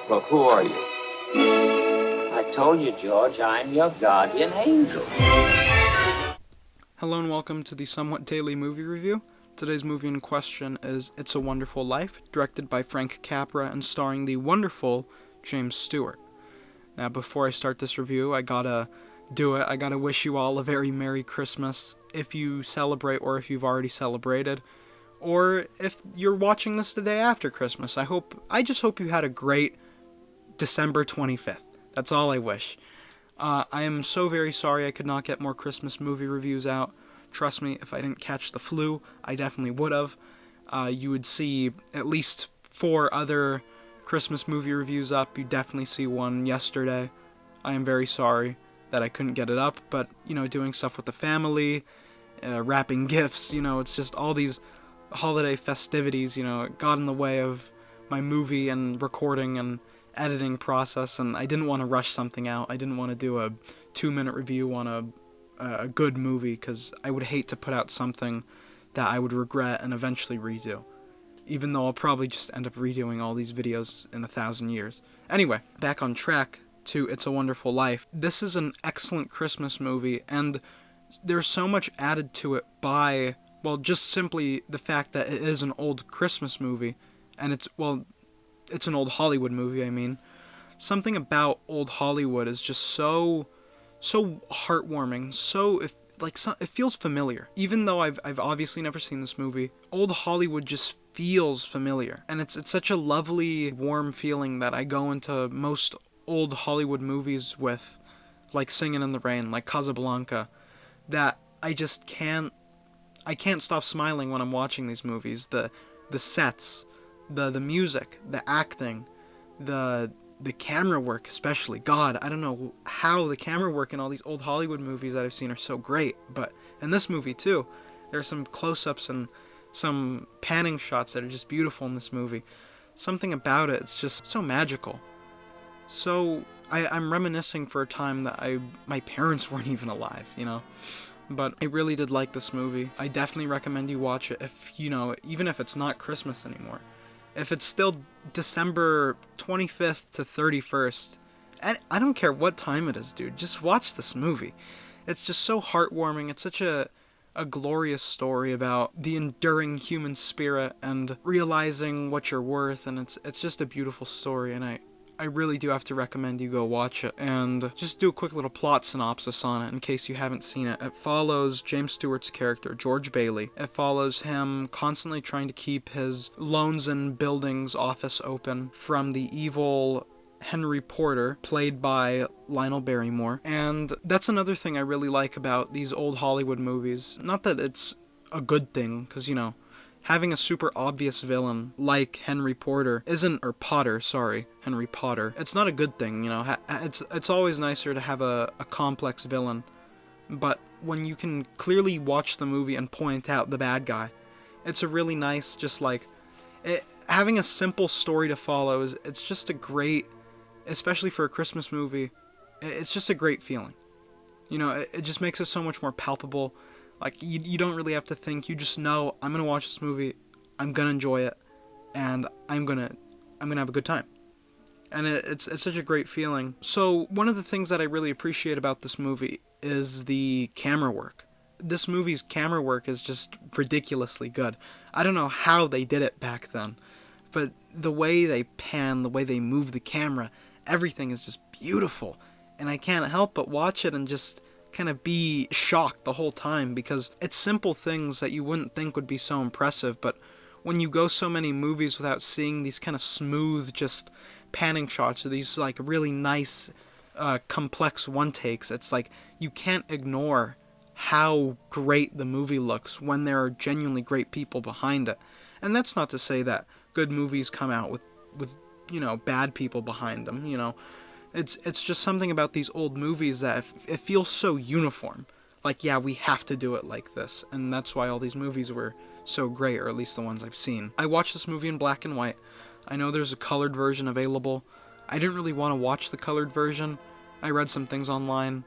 Well, who are you? I told you, George, I'm your guardian angel. Hello and welcome to the somewhat daily movie review. Today's movie in question is It's a Wonderful Life, directed by Frank Capra and starring the wonderful James Stewart. Now, before I start this review, I gotta wish you all a very Merry Christmas, if you celebrate or if you've already celebrated, or if you're watching this the day after Christmas. I just hope you had a great December 25th. That's all I wish. I am so very sorry I could not get more Christmas movie reviews out. Trust me, if I didn't catch the flu, I definitely would have. You would see at least 4 other Christmas movie reviews up. You definitely see one yesterday. I am very sorry that I couldn't get it up, but, doing stuff with the family, wrapping gifts, it's just all these holiday festivities, got in the way of my movie and recording and editing process, and I didn't want to rush something out. I didn't want to do a 2-minute review on a good movie, because I would hate to put out something that I would regret and eventually redo, even though I'll probably just end up redoing all these videos in 1,000 years. Anyway, back on track to It's a Wonderful Life. This is an excellent Christmas movie, and there's so much added to it by, just simply the fact that it is an old Christmas movie, and it's an old Hollywood movie, I mean. Something about old Hollywood is just so heartwarming, it feels familiar. Even though I've obviously never seen this movie, old Hollywood just feels familiar. And it's such a lovely, warm feeling that I go into most old Hollywood movies with, like Singin' in the Rain, like Casablanca, that I can't stop smiling when I'm watching these movies. The sets, the music, the acting, the camera work especially. God, I don't know how the camera work in all these old Hollywood movies that I've seen are so great, but in this movie too, there are some close-ups and some panning shots that are just beautiful in this movie. Something about it, it's just so magical. So I'm reminiscing for a time that my parents weren't even alive, But I really did like this movie. I definitely recommend you watch it if, even if it's not Christmas anymore. If it's still December 25th to 31st, and I don't care what time it is, dude, just watch this movie. It's just so heartwarming. It's such a glorious story about the enduring human spirit and realizing what you're worth, and it's just a beautiful story, and I really do have to recommend you go watch it. And just do a quick little plot synopsis on it in case you haven't seen it. It follows James Stewart's character, George Bailey. It follows him constantly trying to keep his loans and buildings office open from the evil Henry Porter, played by Lionel Barrymore. And that's another thing I really like about these old Hollywood movies. Not that it's a good thing, because, having a super obvious villain like Henry Potter, it's not a good thing, It's always nicer to have a complex villain, but when you can clearly watch the movie and point out the bad guy, it's a really nice, having a simple story to follow it's just a great, especially for a Christmas movie, it's just a great feeling. It just makes it so much more palpable. Like, you don't really have to think. You just know, I'm going to watch this movie, I'm going to enjoy it, and I'm going to have a good time. And it's such a great feeling. So, one of the things that I really appreciate about this movie is the camera work. This movie's camera work is just ridiculously good. I don't know how they did it back then, but the way they pan, the way they move the camera, everything is just beautiful. And I can't help but watch it and just kind of be shocked the whole time, because it's simple things that you wouldn't think would be so impressive, but when you go so many movies without seeing these kind of smooth, just panning shots, or these really nice, complex one-takes, it's like you can't ignore how great the movie looks when there are genuinely great people behind it. And that's not to say that good movies come out with bad people behind them, It's just something about these old movies that it feels so uniform. Like, yeah, we have to do it like this. And that's why all these movies were so great, or at least the ones I've seen. I watched this movie in black and white. I know there's a colored version available. I didn't really want to watch the colored version. I read some things online.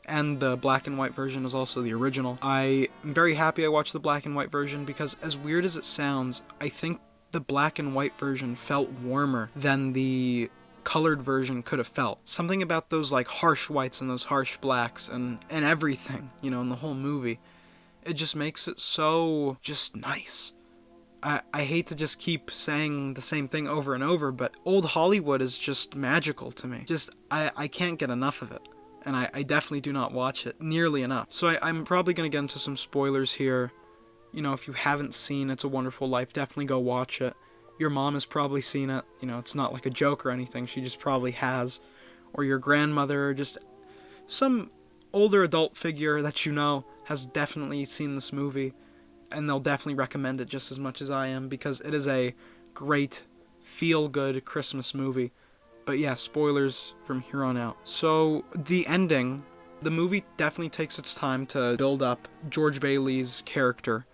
And the black and white version is also the original. I am very happy I watched the black and white version, because as weird as it sounds, I think the black and white version felt warmer than the colored version could have felt. Something about those like harsh whites and those harsh blacks and everything, you know, in the whole movie. It just makes it so just nice. I hate to just keep saying the same thing over and over, but old Hollywood is just magical to me. Just, I can't get enough of it. And I definitely do not watch it nearly enough. So I'm probably going to get into some spoilers here. You know, if you haven't seen It's a Wonderful Life, definitely go watch it. Your mom has probably seen it. You know, it's not like a joke or anything. She just probably has. Or your grandmother, or just some older adult figure that you know has definitely seen this movie. And they'll definitely recommend it just as much as I am, because it is a great, feel-good Christmas movie. But yeah, spoilers from here on out. So, the ending, the movie definitely takes its time to build up George Bailey's character,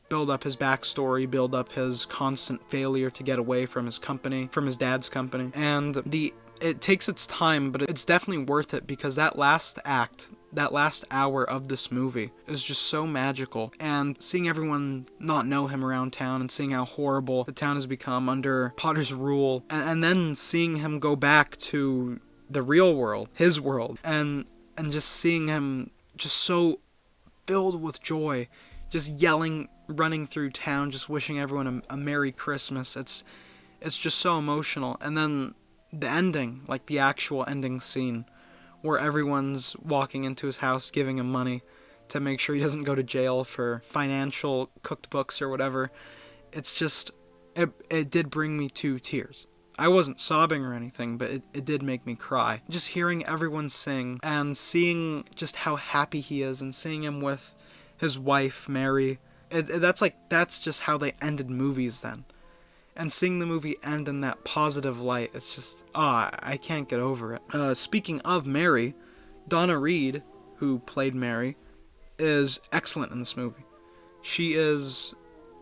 build up his backstory, build up his constant failure to get away from his company, from his dad's company. And it takes its time, but it's definitely worth it, because that last act, that last hour of this movie is just so magical. And seeing everyone not know him around town, and seeing how horrible the town has become under Potter's rule, and then seeing him go back to the real world, his world, and just seeing him just so filled with joy, just yelling, running through town, just wishing everyone a Merry Christmas. It's just so emotional. And then the ending, like the actual ending scene, where everyone's walking into his house giving him money to make sure he doesn't go to jail for financial cooked books or whatever. It's just, it did bring me to tears. I wasn't sobbing or anything, but it did make me cry. Just hearing everyone sing and seeing just how happy he is, and seeing him with his wife, Mary. That's just how they ended movies then. And seeing the movie end in that positive light, it's just, I can't get over it. Speaking of Mary, Donna Reed, who played Mary, is excellent in this movie. She is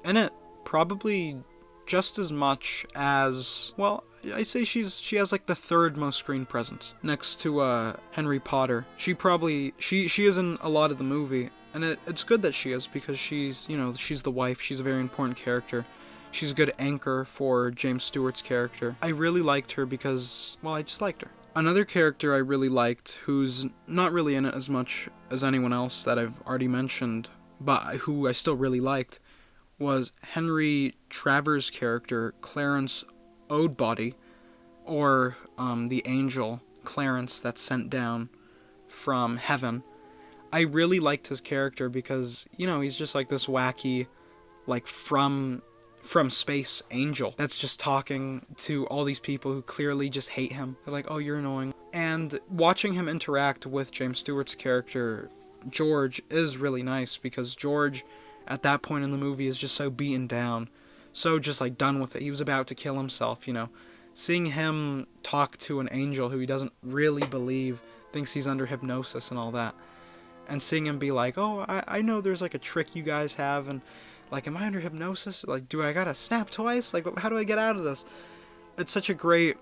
in it probably just as much as, well, I'd say she has like the third most screen presence, next to Henry Potter. She is in a lot of the movie, and it's good that she is, because she's the wife, she's a very important character. She's a good anchor for James Stewart's character. I really liked her because, well, I just liked her. Another character I really liked, who's not really in it as much as anyone else that I've already mentioned, but who I still really liked, was Henry Travers' character, Clarence Oldbody, or the angel, Clarence, that's sent down from heaven. I really liked his character because, you know, he's just like this wacky, like from space angel that's just talking to all these people who clearly just hate him. They're like, oh, you're annoying. And watching him interact with James Stewart's character, George, is really nice, because George, at that point in the movie, is just so beaten down, so just like done with it. He was about to kill himself, you know. Seeing him talk to an angel who he doesn't really believe, thinks he's under hypnosis and all that, and seeing him be like, oh, I know there's like a trick you guys have, and like, am I under hypnosis? Like, do I gotta snap twice? Like, how do I get out of this? It's such a great,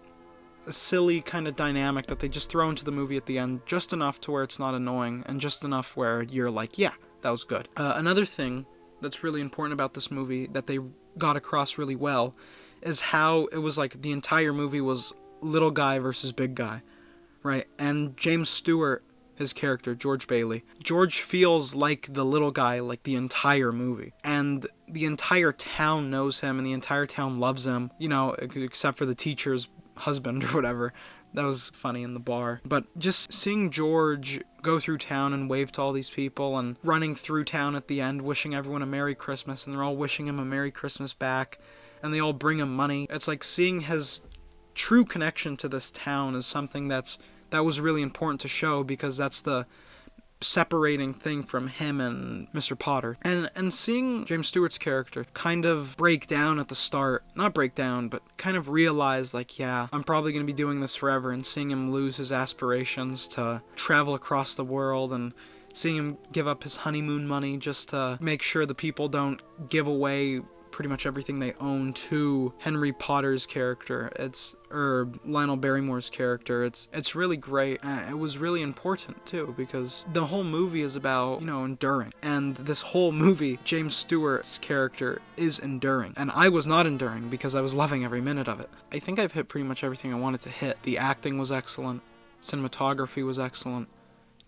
silly kind of dynamic that they just throw into the movie at the end, just enough to where it's not annoying, and just enough where you're like, yeah, that was good. Another thing that's really important about this movie that they got across really well is how it was like the entire movie was little guy versus big guy, right? And James Stewart, his character, George Bailey, George feels like the little guy like the entire movie, and the entire town knows him, and the entire town loves him, you know, except for the teacher's husband or whatever. That was funny in the bar. But just seeing George go through town and wave to all these people, and running through town at the end wishing everyone a Merry Christmas, and they're all wishing him a Merry Christmas back, and they all bring him money. It's like seeing his true connection to this town is something that was really important to show, because that's the separating thing from him and Mr. Potter. And seeing James Stewart's character kind of break down at the start, not break down, but kind of realize, like, yeah, I'm probably going to be doing this forever, and seeing him lose his aspirations to travel across the world, and seeing him give up his honeymoon money just to make sure the people don't give away pretty much everything they own to Henry Potter's character. Or Lionel Barrymore's character. It's really great. It was really important too, because the whole movie is about, enduring. And this whole movie, James Stewart's character is enduring. And I was not enduring because I was loving every minute of it. I think I've hit pretty much everything I wanted to hit. The acting was excellent. Cinematography was excellent.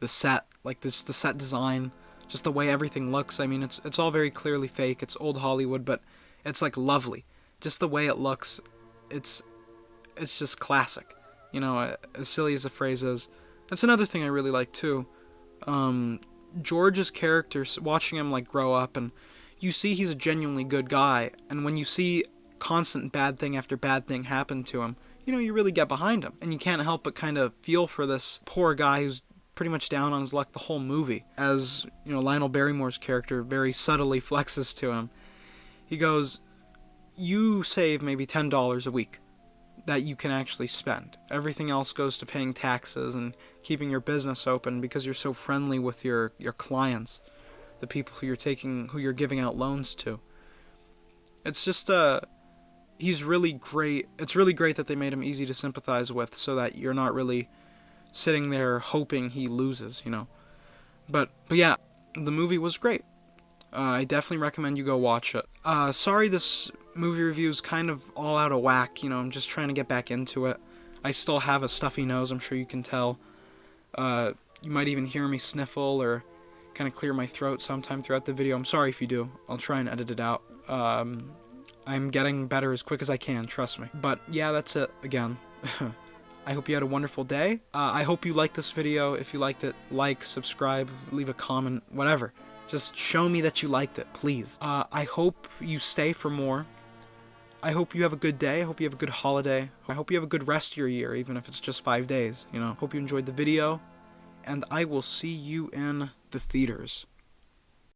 The set, the set design, just the way everything looks. I mean, it's all very clearly fake. It's old Hollywood, but it's lovely. Just the way it looks, it's just classic. As silly as the phrase is. That's another thing I really like too. George's character, watching him grow up, and you see he's a genuinely good guy, and when you see constant bad thing after bad thing happen to him, you really get behind him, and you can't help but kind of feel for this poor guy who's pretty much down on his luck the whole movie. As Lionel Barrymore's character very subtly flexes to him, he goes, you save maybe $10 a week that you can actually spend. Everything else goes to paying taxes and keeping your business open because you're so friendly with your clients, the people who you're giving out loans to. It's just he's really great. It's really great that they made him easy to sympathize with, so that you're not really sitting there hoping he loses, But yeah, the movie was great. I definitely recommend you go watch it. Sorry this movie review is kind of all out of whack, I'm just trying to get back into it. I still have a stuffy nose, I'm sure you can tell. You might even hear me sniffle or kind of clear my throat sometime throughout the video. I'm sorry if you do. I'll try and edit it out. I'm getting better as quick as I can, trust me. But yeah, that's it again. I hope you had a wonderful day. I hope you liked this video. If you liked it, like, subscribe, leave a comment, whatever. Just show me that you liked it, please. I hope you stay for more. I hope you have a good day. I hope you have a good holiday. I hope you have a good rest of your year, even if it's just 5 days. Hope you enjoyed the video. And I will see you in the theaters.